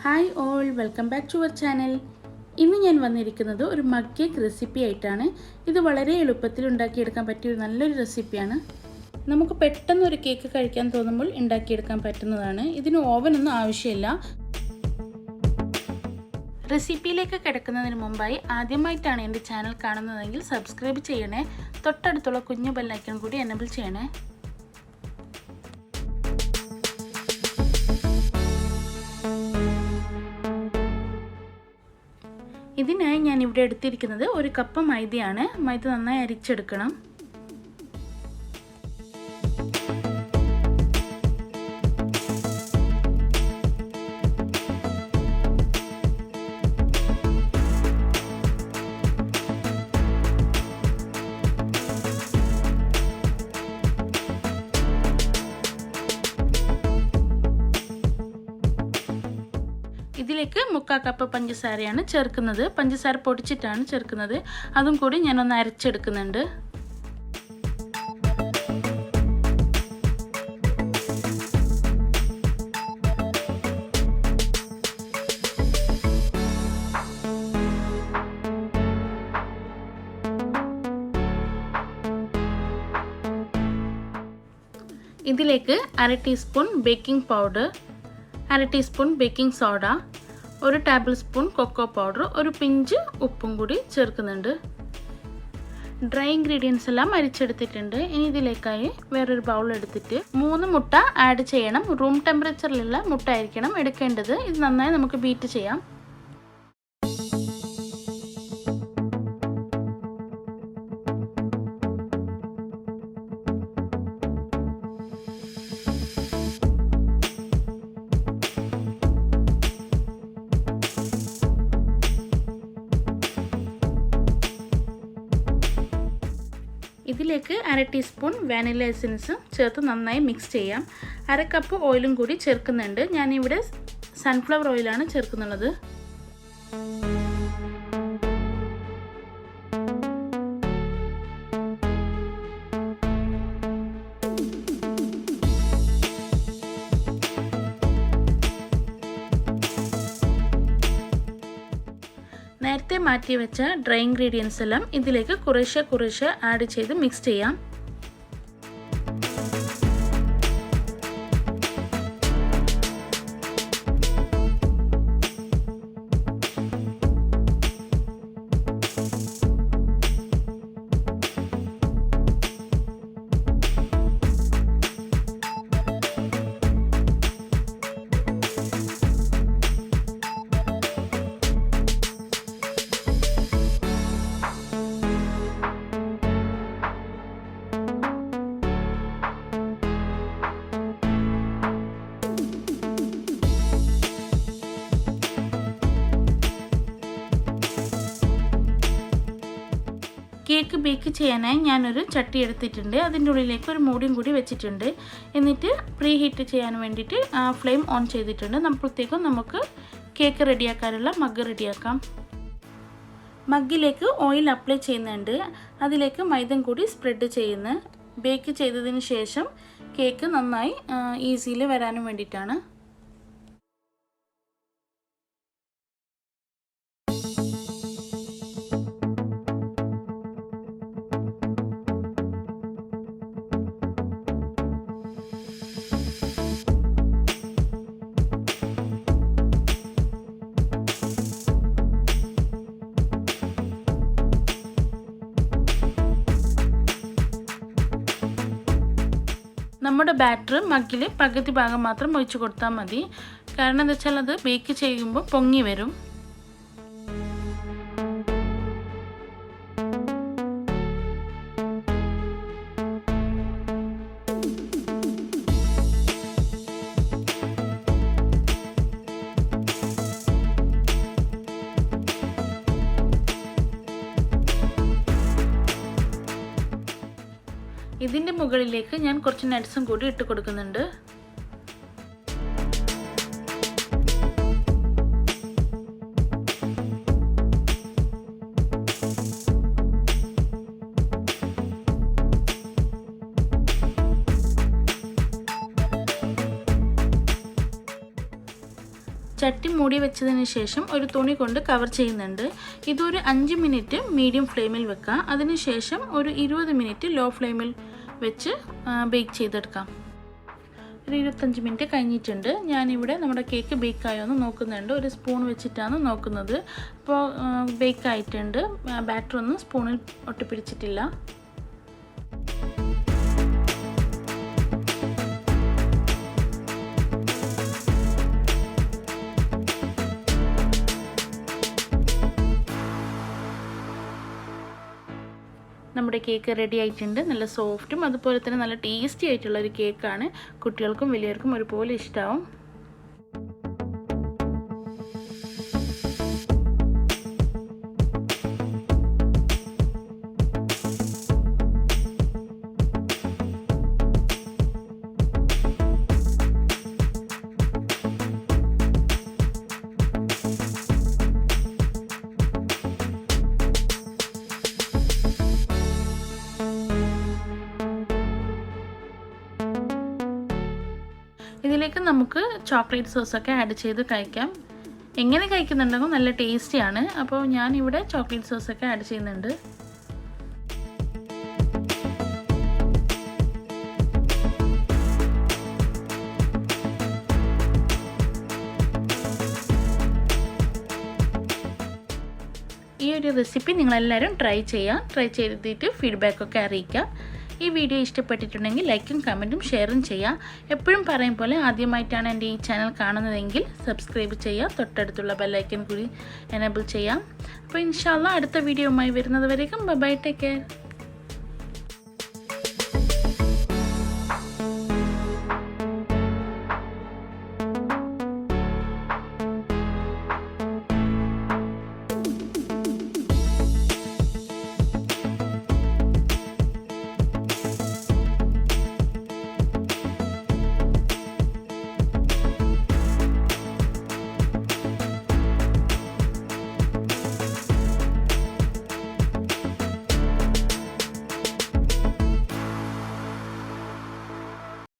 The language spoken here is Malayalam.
Hi all, welcome back to our channel. ഇന്ന് ഞാൻ വന്നിരിക്കുന്നത് ഒരു മഗ് കേക്ക് റെസിപ്പി ആയിട്ടാണ്. ഇത് വളരെ എളുപ്പത്തിൽ ഉണ്ടാക്കിയെടുക്കാൻ പറ്റിയ ഒരു നല്ലൊരു റെസിപ്പിയാണ്. നമുക്ക് പെട്ടെന്ന് ഒരു കേക്ക് കഴിക്കാൻ തോന്നുമ്പോൾ ഉണ്ടാക്കിയെടുക്കാൻ പറ്റുന്നതാണ്. ഇതിന് ഓവനൊന്നും ആവശ്യമില്ല. റെസിപ്പിയിലേക്ക് കിടക്കുന്നതിന് മുമ്പായി ആദ്യമായിട്ടാണ് എൻ്റെ ചാനൽ കാണുന്നതെങ്കിൽ സബ്സ്ക്രൈബ് ചെയ്യണേ. തൊട്ടടുത്തുള്ള കുഞ്ഞു ബെല്ലൈക്കൺ കൂടി എനേബിൾ ചെയ്യണേ. ഇതിനായി ഞാൻ ഇവിടെ എടുത്തിരിക്കുന്നത് ഒരു കപ്പ് മൈദയാണ്. മൈദ നന്നായി അരിച്ചെടുക്കണം. ഇതിലേക്ക് 3/4 കപ്പ് പഞ്ചസാരയാണ് ചേർക്കുന്നത്. പഞ്ചസാര പൊടിച്ചിട്ടാണ് ചേർക്കുന്നത്. അതും കൂടി ഞാനൊന്ന് അരച്ചെടുക്കുന്നുണ്ട്. ഇതിലേക്ക് 1/2 teaspoon baking powder, 1/2 teaspoon baking soda, 1 table spoon cocoa powder, ഒരു പിഞ്ച് ഉപ്പും കൂടി ചേർക്കുന്നുണ്ട്. ഡ്രൈ ഇൻഗ്രീഡിയൻസ് എല്ലാം അരിച്ചെടുത്തിട്ടുണ്ട്. ഇനി ഇതിലേക്കായി വേറൊരു ബൗൾ എടുത്തിട്ട് 3 മുട്ട ആഡ് ചെയ്യണം. റൂം ടെമ്പറേച്ചറിലുള്ള മുട്ട ആയിരിക്കണം എടുക്കേണ്ടത്. ഇത് നന്നായി നമുക്ക് ബീറ്റ് ചെയ്യാം. ഇതിലേക്ക് 1/2 ടീസ്പൂൺ വാനില എസൻസ് ചേർത്ത് നന്നായി മിക്സ് ചെയ്യാം. 1/2 കപ്പ് ഓയിലും കൂടി ചേർക്കുന്നുണ്ട്. ഞാനിവിടെ സൺഫ്ലവർ ഓയിലാണ് ചേർക്കുന്നുള്ളത്. നേരത്തെ മാറ്റി വെച്ച ഡ്രൈ ഇൻഗ്രീഡിയൻസ് എല്ലാം ഇതിലേക്ക് കുറേശ്ശെ ആഡ് ചെയ്ത് മിക്സ് ചെയ്യാം. കേക്ക് ബേക്ക് ചെയ്യാനായി ഞാനൊരു ചട്ടി എടുത്തിട്ടുണ്ട്. അതിൻ്റെ ഉള്ളിലേക്ക് ഒരു മൂടിയും കൂടി വെച്ചിട്ടുണ്ട്. എന്നിട്ട് പ്രീ ഹീറ്റ് ചെയ്യാൻ വേണ്ടിയിട്ട് ഫ്ലെയിം ഓൺ ചെയ്തിട്ടുണ്ട്. അപ്പോഴത്തേക്കും നമുക്ക് കേക്ക് റെഡിയാക്കാനുള്ള മഗ് റെഡിയാക്കാം. മഗ്ഗിലേക്ക് ഓയിൽ അപ്ലൈ ചെയ്യുന്നുണ്ട്. അതിലേക്ക് മൈദം കൂടി സ്പ്രെഡ് ചെയ്യുന്നു. ബേക്ക് ചെയ്തതിന് ശേഷം കേക്ക് നന്നായി ഈസിയിൽ വരാനും വേണ്ടിയിട്ടാണ്. നമ്മുടെ ബാറ്റർ മഗ്ഗിൽ പകുതി ഭാഗം മാത്രം ഒഴിച്ചു കൊടുത്താൽ മതി. കാരണം എന്താ വെച്ചാൽ അത് ബേക്ക് ചെയ്യുമ്പോൾ പൊങ്ങി വരും. ഇതിൻ്റെ മുകളിലേക്ക് ഞാൻ കുറച്ച് നട്ട്സും കൂടി ഇട്ട് കൊടുക്കുന്നുണ്ട്. ചട്ടി മൂടി വെച്ചതിന് ശേഷം ഒരു തുണി കൊണ്ട് കവർ ചെയ്യുന്നുണ്ട്. ഇതൊരു 5 മിനിറ്റ് മീഡിയം ഫ്ലെയിമിൽ വെക്കാം. അതിനുശേഷം ഒരു 20 മിനിറ്റ് ലോ ഫ്ലെയിമിൽ വെച്ച് ബേക്ക് ചെയ്തെടുക്കാം. ഒരു 25 മിനിറ്റ് കഴിഞ്ഞിട്ടുണ്ട്. ഞാനിവിടെ നമ്മുടെ കേക്ക് ബേക്കായോ എന്ന് നോക്കുന്നുണ്ട്. ഒരു സ്പൂൺ വെച്ചിട്ടാണ് നോക്കുന്നത്. അപ്പോൾ ബേക്കായിട്ടുണ്ട്. ബാറ്ററൊന്നും സ്പൂണിൽ ഒട്ടിപ്പിടിച്ചിട്ടില്ല. നമ്മുടെ കേക്ക് റെഡി ആയിട്ടുണ്ട്. നല്ല സോഫ്റ്റും അതുപോലെ തന്നെ നല്ല ടേസ്റ്റി ആയിട്ടുള്ള ഒരു കേക്കാണ്. കുട്ടികൾക്കും വലിയവർക്കും ഒരുപോലെ ഇഷ്ടമാവും. ഇതിലേക്ക് നമുക്ക് ചോക്ലേറ്റ് സോസൊക്കെ ആഡ് ചെയ്ത് കഴിക്കാം. എങ്ങനെ കഴിക്കുന്നുണ്ടെങ്കിൽ നല്ല ടേസ്റ്റിയാണ്. അപ്പോൾ ഞാനിവിടെ ചോക്ലേറ്റ് സോസൊക്കെ ആഡ് ചെയ്യുന്നുണ്ട്. ഈ ഒരു റെസിപ്പി നിങ്ങളെല്ലാവരും ട്രൈ ചെയ്തിട്ട് ഫീഡ്ബാക്കൊക്കെ അറിയിക്കുക. ഈ വീഡിയോ ഇഷ്ടപ്പെട്ടിട്ടുണ്ടെങ്കിൽ ലൈക്കും കമൻറ്റും ഷെയറും ചെയ്യുക. എപ്പോഴും പറയും പോലെ ആദ്യമായിട്ടാണ് എൻ്റെ ഈ ചാനൽ കാണുന്നതെങ്കിൽ സബ്സ്ക്രൈബ് ചെയ്യുക. തൊട്ടടുത്തുള്ള ബെല്ലൈക്കൻ കൂടി എനേബിൾ ചെയ്യാം. അപ്പോൾ ഇൻഷാ അല്ലാഹ് അടുത്ത വീഡിയോയുമായി വരുന്നത് വരേക്കും ബൈ, ടേക്ക് കെയർ.